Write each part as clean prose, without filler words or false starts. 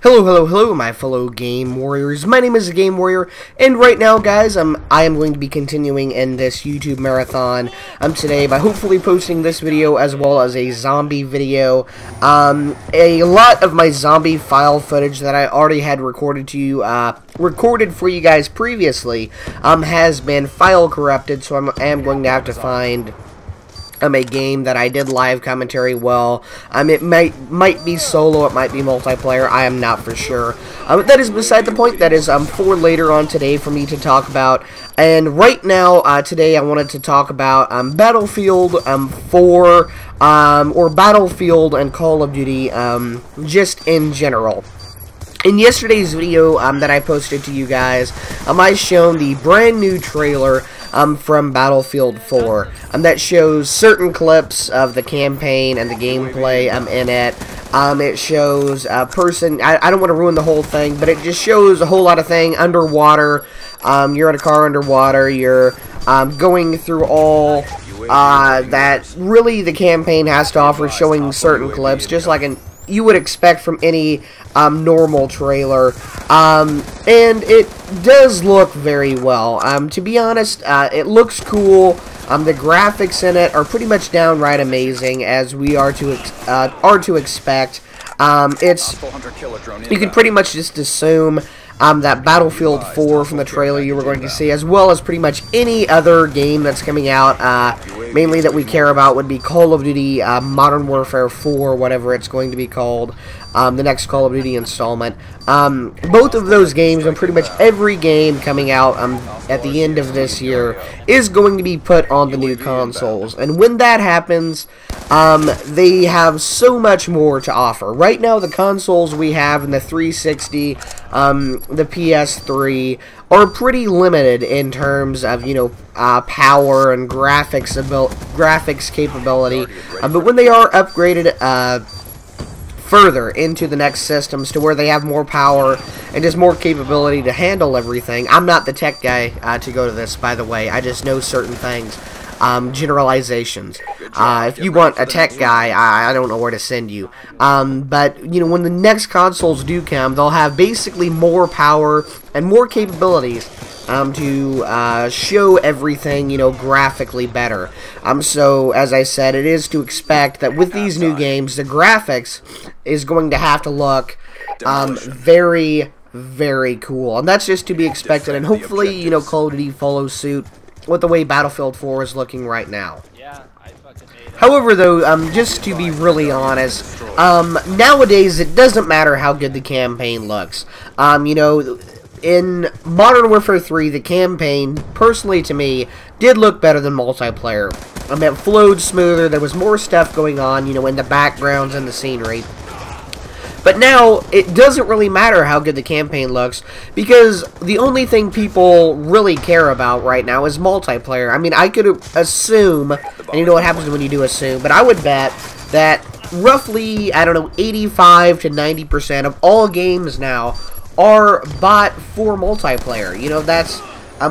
Hello, hello, hello, my fellow Game Warriors. My name is TheGameWarrior, and right now, guys, I am going to be continuing in this YouTube marathon today by hopefully posting this video as well as a zombie video. A lot of my zombie file footage that I already had recorded for you guys previously has been file corrupted, so I am going to have to find a game that I did live commentary well. It might be solo, it might be multiplayer, I am not for sure. But that is beside the point. That is for later on today for me to talk about. And right now, today I wanted to talk about Battlefield 4, or Battlefield and Call of Duty, just in general. In yesterday's video that I posted to you guys, I shown the brand new trailer from Battlefield 4 that shows certain clips of the campaign and the gameplay in it. It shows a person, I don't want to ruin the whole thing, but it just shows a whole lot of thing underwater. You're in a car underwater, you're going through all that really the campaign has to offer, showing certain clips, just like you would expect from any normal trailer, and it does look very well. To be honest, it looks cool. The graphics in it are pretty much downright amazing, as we are to expect. You can pretty much just assume that Battlefield 4 from the trailer you were going to see, as well as pretty much any other game that's coming out, mainly that we care about, would be Call of Duty Modern Warfare 4, whatever it's going to be called, the next Call of Duty installment. Both of those games, and pretty much every game coming out at the end of this year, is going to be put on the new consoles. And when that happens, they have so much more to offer. Right now, the consoles we have in the 360, the PS3, are pretty limited in terms of, power and graphics capability. But when they are upgraded further into the next systems to where they have more power and just more capability to handle everything. I'm not the tech guy to go to this, by the way. I just know certain things. Generalizations. If you want a tech guy, I don't know where to send you. But, when the next consoles do come, they'll have basically more power and more capabilities to show everything, graphically better. So, as I said, it is to expect that with these new games, the graphics is going to have to look very, very cool. And that's just to be expected. And hopefully, Call of Duty follows suit with the way Battlefield 4 is looking right now. However, though, just to be really honest, nowadays it doesn't matter how good the campaign looks. In Modern Warfare 3, the campaign, personally to me, did look better than multiplayer. It flowed smoother, there was more stuff going on, in the backgrounds and the scenery. But now, it doesn't really matter how good the campaign looks, because the only thing people really care about right now is multiplayer. I could assume, and you know what happens when you do assume, but I would bet that roughly, 85 to 90% of all games now are bought for multiplayer. That's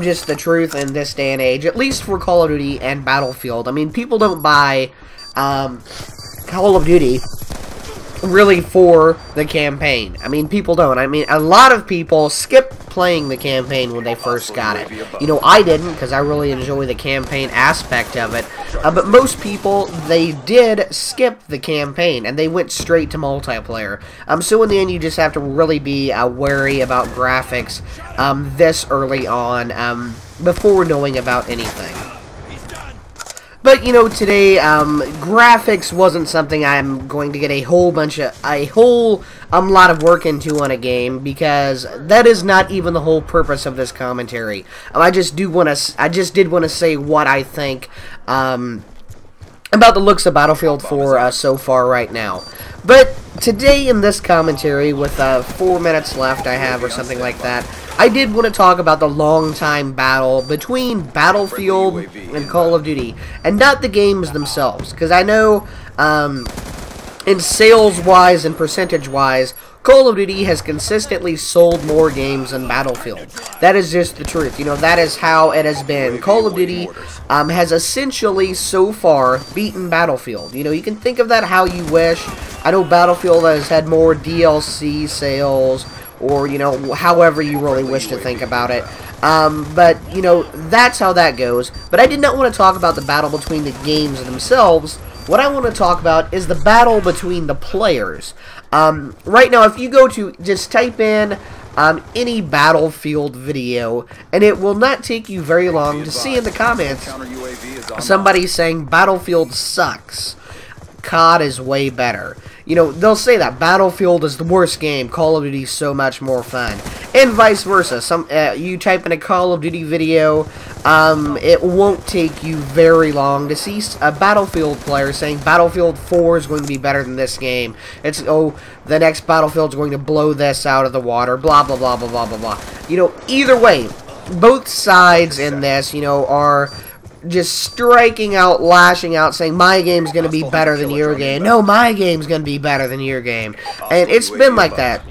just the truth in this day and age, at least for Call of Duty and Battlefield. People don't buy Call of Duty really for the campaign. People don't. A lot of people skip playing the campaign when they first got it. I didn't, because I really enjoy the campaign aspect of it. But most people, they did skip the campaign, and they went straight to multiplayer. So in the end, you just have to really be wary about graphics this early on, before knowing about anything. But, today, graphics wasn't something I'm going to get a whole lot of work into on a game, because that is not even the whole purpose of this commentary. I just did want to say what I think, about the looks of Battlefield 4 so far right now. But today in this commentary, with 4 minutes left I have or something like that, I did want to talk about the long-time battle between Battlefield and Call of Duty, and not the games themselves, because I know And sales-wise and percentage-wise, Call of Duty has consistently sold more games than Battlefield. That is just the truth. You know, that is how it has been. Call of Duty has essentially, so far, beaten Battlefield. You know, you can think of that how you wish. I know Battlefield has had more DLC sales, or, you know, however you really wish to think about it. But, you know, that's how that goes. But I did not want to talk about the battle between the games themselves. What I want to talk about is the battle between the players. Right now, if you go to, just type in any Battlefield video, and it will not take you very long to see in the comments somebody saying Battlefield sucks. COD is way better. You know, they'll say that Battlefield is the worst game, Call of Duty is so much more fun. And vice versa. You type in a Call of Duty video, it won't take you very long to see a Battlefield player saying Battlefield 4 is going to be better than this game. It's, oh, the next Battlefield's going to blow this out of the water, blah, blah, blah, blah, blah, blah, blah. You know, either way, both sides in this, you know, are just striking out, lashing out, saying my game's going to be better than your game. No, my game's going to be better than your game. And it's been like that.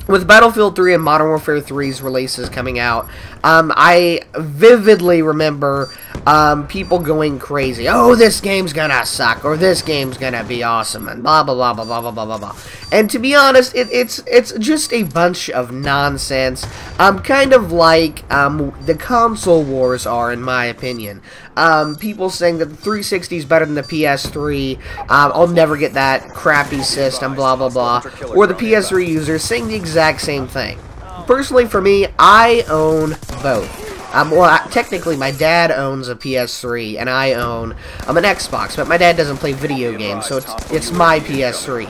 With Battlefield 3 and Modern Warfare 3's releases coming out, I vividly remember people going crazy. Oh, this game's gonna suck, or this game's gonna be awesome, and blah blah blah blah blah blah blah blah blah. And to be honest, it's just a bunch of nonsense. Kind of like the console wars are, in my opinion. People saying that the 360 is better than the PS3. I'll never get that crappy system, blah blah blah. Or the PS3 users saying the exact same thing. Personally, for me, I own both. Well, technically, my dad owns a PS3, and I own an Xbox, but my dad doesn't play video games, so it's my PS3.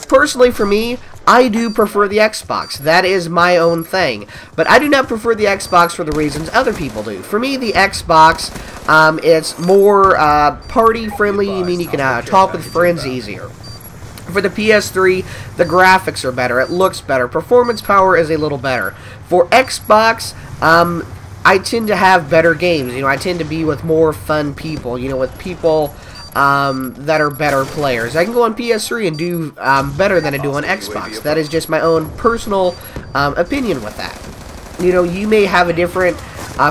Personally, for me, I do prefer the Xbox. That is my own thing. But I do not prefer the Xbox for the reasons other people do. For me, the Xbox, it's more party-friendly. I mean, you can talk with friends easier. For the PS3, the graphics are better. It looks better. Performance power is a little better. For Xbox, I tend to have better games. You know, I tend to be with more fun people. You know, with people that are better players. I can go on PS3 and do better than I do on Xbox. That is just my own personal opinion with that. You know, you may have a different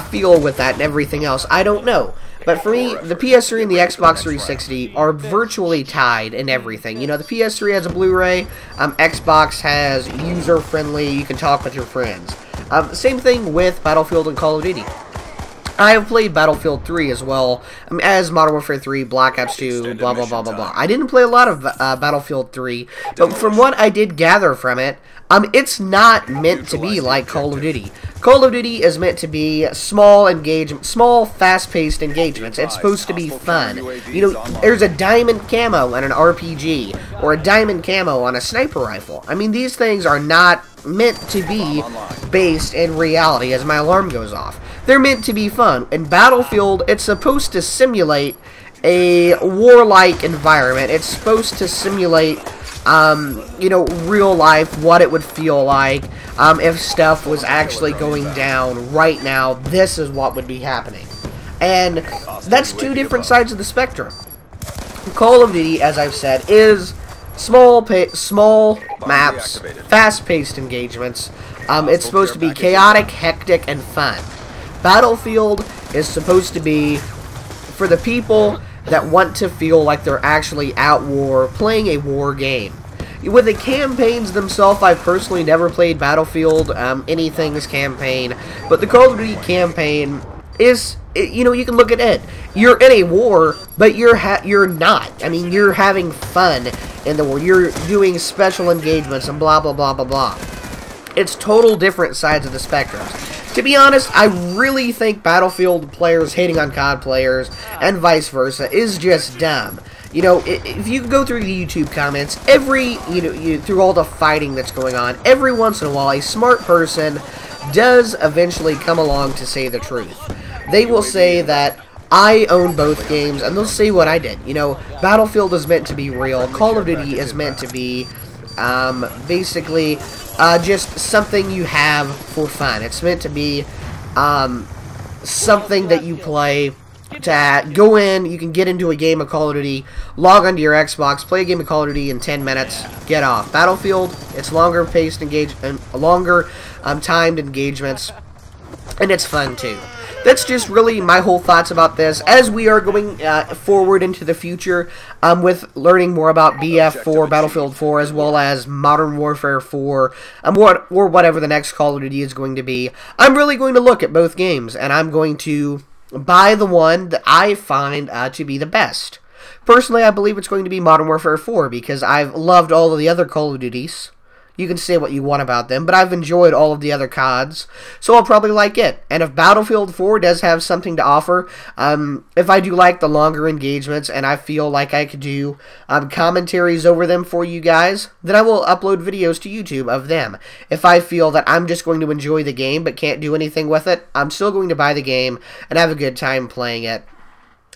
feel with that and everything else. I don't know. But for me, the PS3 and the Xbox 360 are virtually tied in everything. You know, the PS3 has a Blu-ray, Xbox has user-friendly, you can talk with your friends. Same thing with Battlefield and Call of Duty. I have played Battlefield 3 as well, as Modern Warfare 3, Black Ops 2, blah, blah, blah, blah, blah. I didn't play a lot of Battlefield 3, but from what I did gather from it, it's not meant to be like Call of Duty. Call of Duty is meant to be small, fast-paced engagements. It's supposed to be fun. You know, there's a diamond camo on an RPG, or a diamond camo on a sniper rifle. I mean, these things are not meant to be based in reality as my alarm goes off. They're meant to be fun. In Battlefield, it's supposed to simulate a warlike environment. It's supposed to simulate, you know, real life, what it would feel like if stuff was actually going down right now. This is what would be happening. And that's two different sides of the spectrum. Call of Duty, as I've said, is small maps, fast-paced engagements. It's supposed to be chaotic, hectic, and fun. Battlefield is supposed to be for the people that want to feel like they're actually at war, playing a war game. With the campaigns themselves, I've personally never played Battlefield, anything's campaign, but the Call of Duty campaign is, you know, you can look at it. You're in a war, but you're not. I mean, you're having fun in the war. You're doing special engagements and blah, blah, blah, blah, blah. It's total different sides of the spectrum. To be honest, I really think Battlefield players hating on COD players and vice versa is just dumb. You know, if you go through the YouTube comments, through all the fighting that's going on, every once in a while, a smart person does eventually come along to say the truth. They will say that I own both games, and they'll say what I did. You know, Battlefield is meant to be real. Call of Duty is meant to be, basically, just something you have for fun. It's meant to be something that you play to go in, you can get into a game of Call of Duty, log onto your Xbox, play a game of Call of Duty in 10 minutes, get off. Battlefield, it's longer paced longer timed engagements, and it's fun too. That's just really my whole thoughts about this as we are going forward into the future with learning more about BF4, Battlefield 4, as well as Modern Warfare 4, or whatever the next Call of Duty is going to be. I'm really going to look at both games, and I'm going to buy the one that I find to be the best. Personally, I believe it's going to be Modern Warfare 4 because I've loved all of the other Call of Duties. You can say what you want about them, but I've enjoyed all of the other CODs, so I'll probably like it. And if Battlefield 4 does have something to offer, if I do like the longer engagements and I feel like I could do commentaries over them for you guys, then I will upload videos to YouTube of them. If I feel that I'm just going to enjoy the game but can't do anything with it, I'm still going to buy the game and have a good time playing it.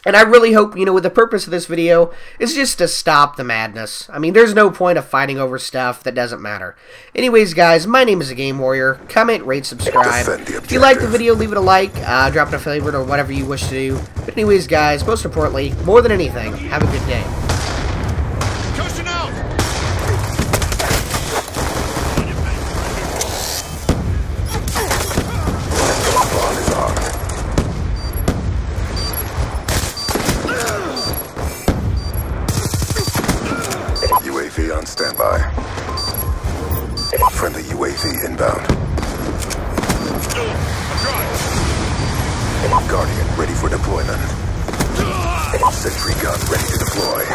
And I really hope, with the purpose of this video is just to stop the madness. I mean, there's no point of fighting over stuff that doesn't matter. Anyways, guys, my name is TheGameWarrior. Comment, rate, subscribe. If you like the video, leave it a like, drop it a favorite, or whatever you wish to do. But anyways, guys, most importantly, more than anything, have a good day. UAV on standby. Friendly UAV inbound. Guardian ready for deployment. Sentry gun ready to deploy.